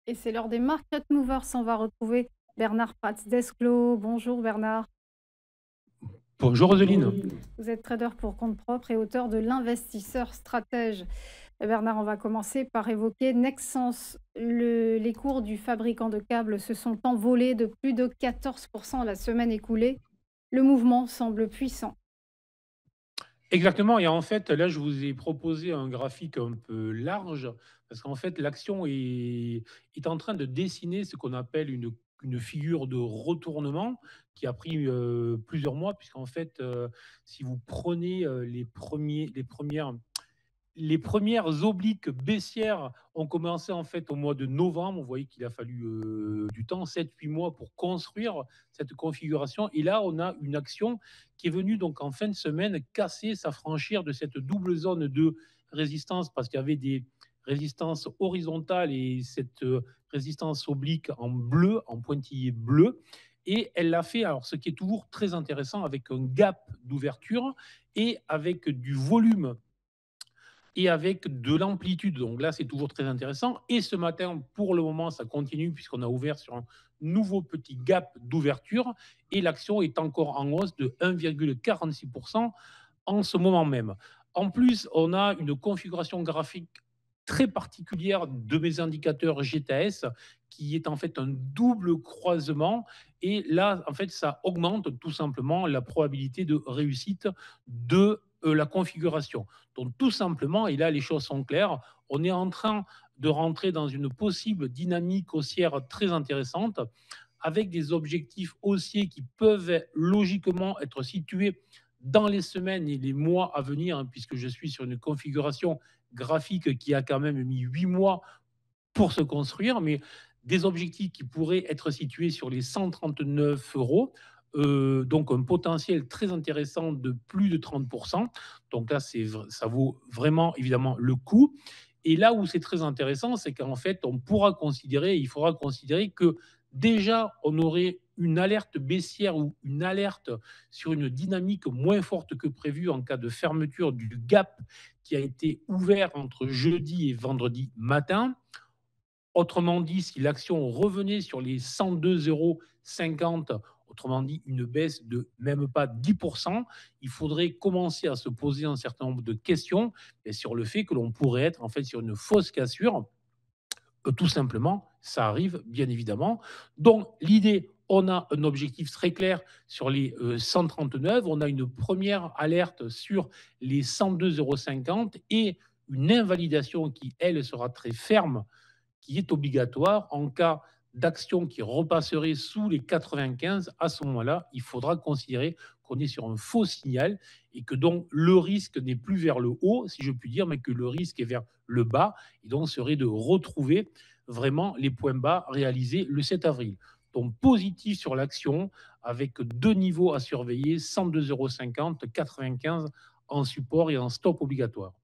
Et c'est l'heure des market movers. On va retrouver Bernard Prats-Desclos. Bonjour Bernard. Bonjour Roseline. Vous êtes trader pour compte propre et auteur de L'investisseur stratège. Bernard, on va commencer par évoquer Nexans. Les cours du fabricant de câbles se sont envolés de plus de 14% la semaine écoulée. Le mouvement semble puissant. Exactement, et en fait, là, je vous ai proposé un graphique un peu large parce qu'en fait, l'action est en train de dessiner ce qu'on appelle une figure de retournement qui a pris, plusieurs mois puisqu'en fait, si vous prenez, les premières obliques baissières ont commencé en fait au mois de novembre. Vous voyez qu'il a fallu du temps, 7 8 mois pour construire cette configuration. Et là, on a une action qui est venue donc en fin de semaine casser, s'affranchir de cette double zone de résistance parce qu'il y avait des résistances horizontales et cette résistance oblique en bleu, en pointillé bleu. Et elle l'a fait, alors ce qui est toujours très intéressant, avec un gap d'ouverture et avec du volume et avec de l'amplitude. Donc là, c'est toujours très intéressant. Et ce matin, pour le moment, ça continue puisqu'on a ouvert sur un nouveau petit gap d'ouverture et l'action est encore en hausse de 1,46% en ce moment même. En plus, on a une configuration graphique très particulière de mes indicateurs GTS qui est en fait un double croisement. Et là, en fait, ça augmente tout simplement la probabilité de réussite de la configuration. Donc, tout simplement, et là, les choses sont claires, on est en train de rentrer dans une possible dynamique haussière très intéressante avec des objectifs haussiers qui peuvent logiquement être situés dans les semaines et les mois à venir, hein, puisque je suis sur une configuration graphique qui a quand même mis 8 mois pour se construire, mais des objectifs qui pourraient être situés sur les 139 euros. Donc un potentiel très intéressant de plus de 30%. Donc là, ça vaut vraiment évidemment le coup. Et là où c'est très intéressant, c'est qu'en fait, on pourra considérer, il faudra considérer que déjà, on aurait une alerte baissière ou une alerte sur une dynamique moins forte que prévu en cas de fermeture du gap qui a été ouvert entre jeudi et vendredi matin. Autrement dit, si l'action revenait sur les 102,50 €, autrement dit une baisse de même pas 10%, il faudrait commencer à se poser un certain nombre de questions et sur le fait que l'on pourrait être en fait sur une fausse cassure. Tout simplement, ça arrive bien évidemment. Donc l'idée, on a un objectif très clair sur les 139, on a une première alerte sur les 102,50 € et une invalidation qui, elle, sera très ferme, qui est obligatoire en cas d'action qui repasserait sous les 95. À ce moment-là, il faudra considérer qu'on est sur un faux signal et que donc le risque n'est plus vers le haut, si je puis dire, mais que le risque est vers le bas et donc serait de retrouver vraiment les points bas réalisés le 7 avril. Donc positif sur l'action avec deux niveaux à surveiller, 102,50 €, 95 en support et en stop obligatoire.